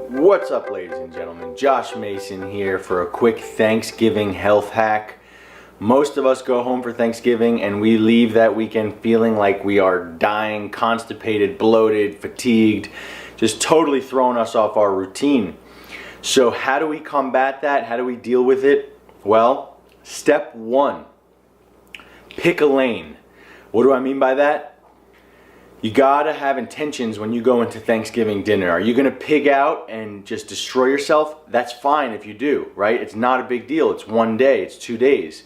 What's up, ladies and gentlemen? Josh Mason here for a quick Thanksgiving health hack. Most of us go home for Thanksgiving and we leave that weekend feeling like we are dying, constipated, bloated, fatigued, just totally throwing us off our routine. So how do we combat that? How do we deal with it? Well, step one, pick a lane. What do I mean by that? You gotta have intentions when you go into Thanksgiving dinner. Are you gonna pig out and just destroy yourself? That's fine if you do, right? It's not a big deal. It's one day, it's 2 days.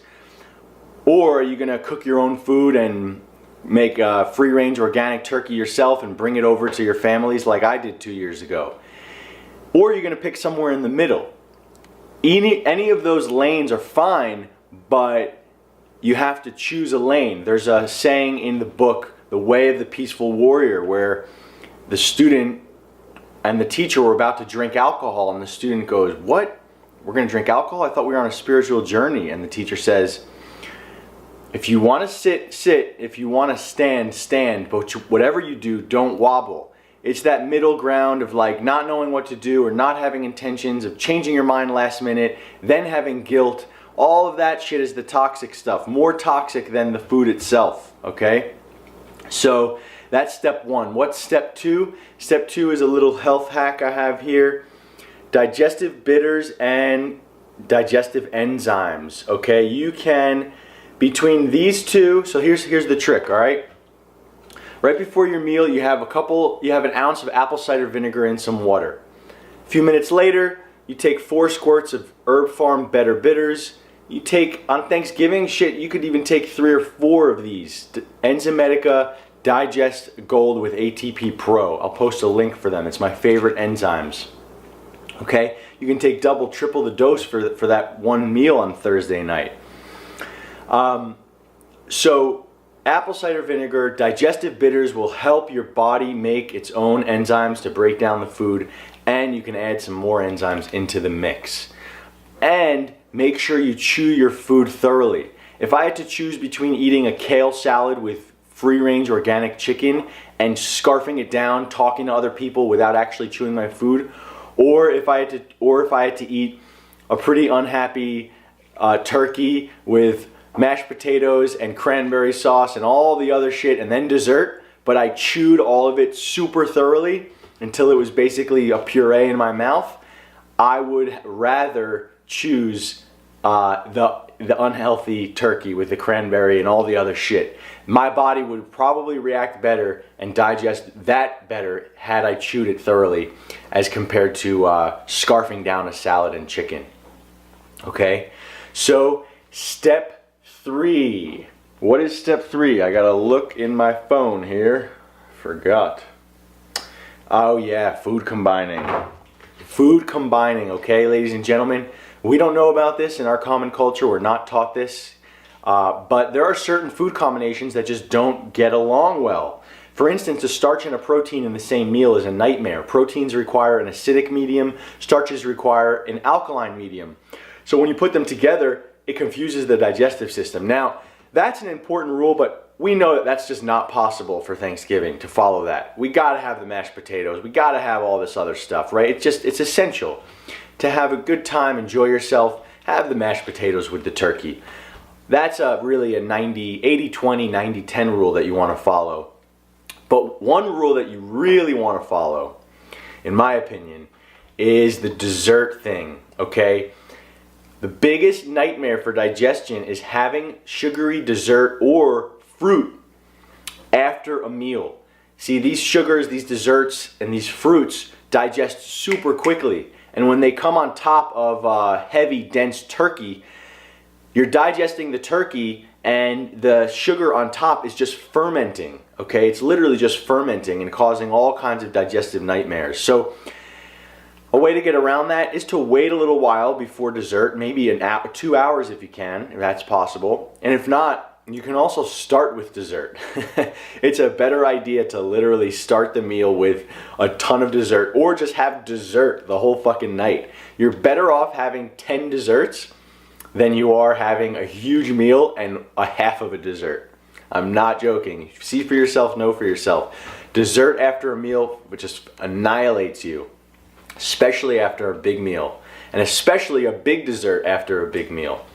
Or are you gonna cook your own food and make a free-range organic turkey yourself and bring it over to your families like I did 2 years ago? Or are you gonna pick somewhere in the middle? Any of those lanes are fine, but you have to choose a lane. There's a saying in the book, The Way of the Peaceful Warrior, where the student and the teacher were about to drink alcohol, and the student goes, "What? We're going to drink alcohol? I thought we were on a spiritual journey." And the teacher says, "If you want to sit, sit. If you want to stand, stand. But whatever you do, don't wobble." It's that middle ground of like not knowing what to do or not having intentions, of changing your mind last minute, then having guilt. All of that shit is the toxic stuff, more toxic than the food itself, okay? So that's step one. What's step two? Step two is a little health hack I have here. Digestive bitters and digestive enzymes, okay? You can, between these two, so here's the trick, all right? Right before your meal, you have an ounce of apple cider vinegar in some water. A few minutes later, you take 4 squirts of Herb Farm Better Bitters. You take, on Thanksgiving, shit, you could even take 3 or 4 of these. Enzymatica Digest Gold with ATP Pro. I'll post a link for them. It's my favorite enzymes. Okay? You can take double, triple the dose for that one meal on Thursday night. So, apple cider vinegar, digestive bitters will help your body make its own enzymes to break down the food, and you can add some more enzymes into the mix. And make sure you chew your food thoroughly. If I had to choose between eating a kale salad with free-range organic chicken and scarfing it down, talking to other people without actually chewing my food, or if I had to eat a pretty unhappy turkey with mashed potatoes and cranberry sauce and all the other shit and then dessert, but I chewed all of it super thoroughly until it was basically a puree in my mouth, I would rather choose the unhealthy turkey with the cranberry and all the other shit. My body would probably react better and digest that better had I chewed it thoroughly as compared to scarfing down a salad and chicken. Okay, so step 3. What is step 3? I gotta look in my phone here. Forgot. Oh yeah, food combining. Food combining, okay, ladies and gentlemen. We don't know about this in our common culture. We're not taught this. But there are certain food combinations that just don't get along well. For instance, a starch and a protein in the same meal is a nightmare. Proteins require an acidic medium. Starches require an alkaline medium. So when you put them together, it confuses the digestive system. Now, that's an important rule, but we know that that's just not possible for Thanksgiving to follow that. We gotta have the mashed potatoes. We gotta have all this other stuff, right? It's essential to have a good time, enjoy yourself, have the mashed potatoes with the turkey. That's really a 80-20, 90-10 rule that you want to follow. But one rule that you really want to follow, in my opinion, is the dessert thing, okay? The biggest nightmare for digestion is having sugary dessert or fruit after a meal. See, these sugars, these desserts, and these fruits digest super quickly. And when they come on top of heavy, dense turkey, you're digesting the turkey and the sugar on top is just fermenting, okay? It's literally just fermenting and causing all kinds of digestive nightmares. So a way to get around that is to wait a little while before dessert, maybe 2 hours if you can, if that's possible. And if not, you can also start with dessert. It's a better idea to literally start the meal with a ton of dessert or just have dessert the whole fucking night. You're better off having 10 desserts than you are having a huge meal and a half of a dessert. I'm not joking. See for yourself, know for yourself. Dessert after a meal, which just annihilates you. especially after a big meal, and especially a big dessert after a big meal.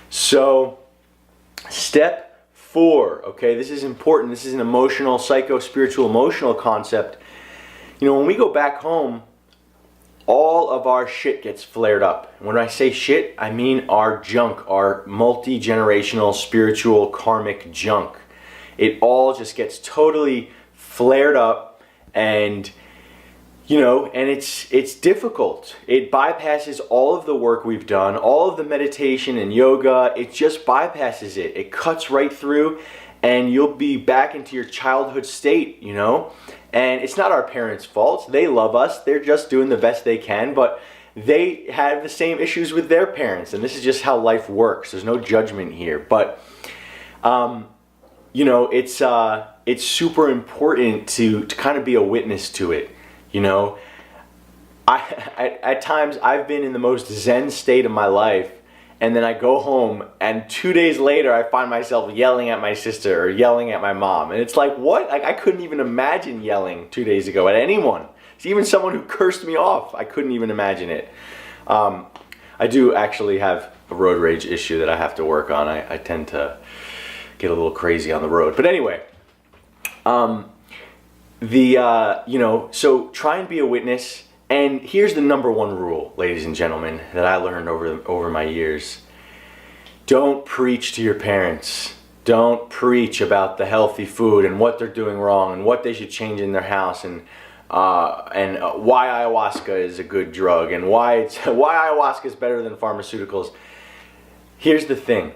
So, step 4, okay, this is important. This is an emotional, psycho-spiritual, emotional concept. You know, when we go back home, all of our shit gets flared up. When I say shit, I mean our junk, our multi-generational, spiritual, karmic junk. It all just gets totally flared up, and you know, and it's difficult. It bypasses all of the work we've done, all of the meditation and yoga. It just bypasses it. It cuts right through, and you'll be back into your childhood state, you know? And it's not our parents' fault. They love us. They're just doing the best they can, but they have the same issues with their parents, and this is just how life works. There's no judgment here, but you know, it's super important to kind of be a witness to it. You know, at times I've been in the most zen state of my life, and then I go home, and 2 days later I find myself yelling at my sister or yelling at my mom, and it's like, what? Like, I couldn't even imagine yelling 2 days ago at anyone. It's even someone who cursed me off. I couldn't even imagine it. I do actually have a road rage issue that I have to work on. I tend to get a little crazy on the road. But anyway, you know, so try and be a witness. And here's the number 1 rule, ladies and gentlemen, that I learned over my years. Don't preach to your parents. Don't preach about the healthy food and what they're doing wrong and what they should change in their house, and why ayahuasca is a good drug, and why ayahuasca is better than pharmaceuticals. Here's the thing.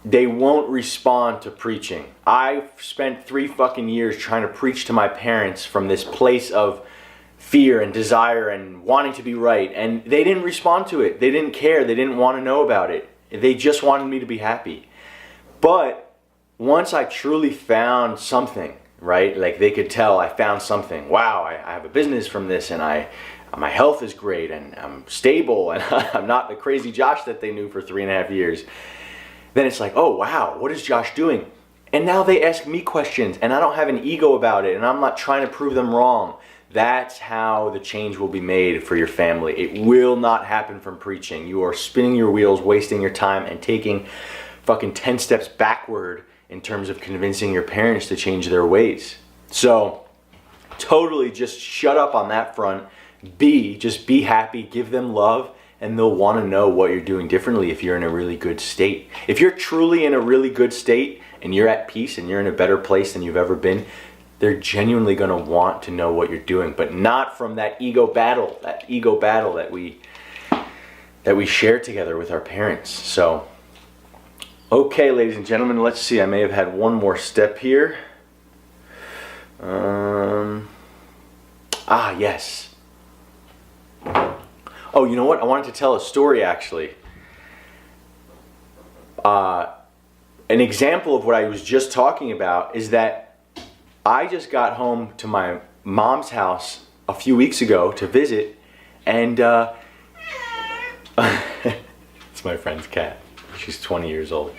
They won't respond to preaching. I've spent 3 fucking years trying to preach to my parents from this place of fear and desire and wanting to be right, and they didn't respond to it. They didn't care. They didn't want to know about it. They just wanted me to be happy. But once I truly found something, right? Like, they could tell I found something. Wow, I have a business from this, and my health is great, and I'm stable, and I'm not the crazy Josh that they knew for 3.5 years. Then it's like, oh wow, what is Josh doing? And now they ask me questions, and I don't have an ego about it, and I'm not trying to prove them wrong. That's how the change will be made for your family. It will not happen from preaching. You are spinning your wheels, wasting your time, and taking fucking 10 steps backward in terms of convincing your parents to change their ways. So, totally just shut up on that front. Just be happy, give them love, and they'll want to know what you're doing differently if you're in a really good state. If you're truly in a really good state and you're at peace and you're in a better place than you've ever been, they're genuinely going to want to know what you're doing, but not from that ego battle that we share together with our parents. So, okay, ladies and gentlemen, let's see. I may have had one more step here. Yes. Oh, you know what? I wanted to tell a story, actually. An example of what I was just talking about is that I just got home to my mom's house a few weeks ago to visit, and it's my friend's cat. She's 20 years old.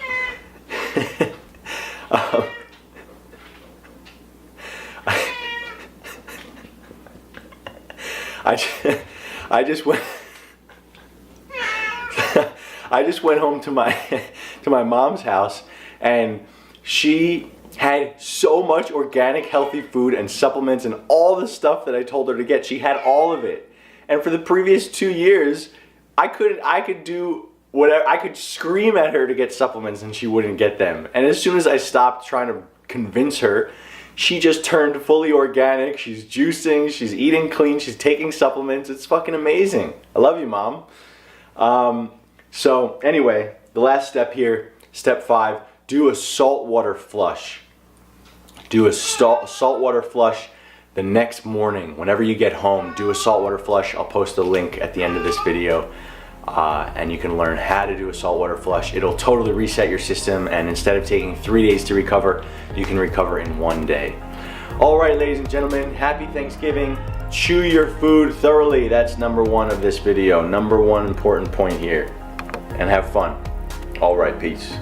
I just went home to my mom's house, and she had so much organic healthy food and supplements and all the stuff that I told her to get. She had all of it. And for the previous 2 years, I could do whatever. I could scream at her to get supplements and she wouldn't get them. And as soon as I stopped trying to convince her, she just turned fully organic. She's juicing, she's eating clean, she's taking supplements. It's fucking amazing. I love you, Mom. So anyway, the last step here, step 5, do a saltwater flush. Do a saltwater flush the next morning. Whenever you get home, do a saltwater flush. I'll post a link at the end of this video, and you can learn how to do a saltwater flush. It'll totally reset your system, and instead of taking 3 days to recover, you can recover in 1 day. All right, ladies and gentlemen, happy Thanksgiving. Chew your food thoroughly. That's number 1 of this video. Number 1 important point here. And have fun. All right, peace.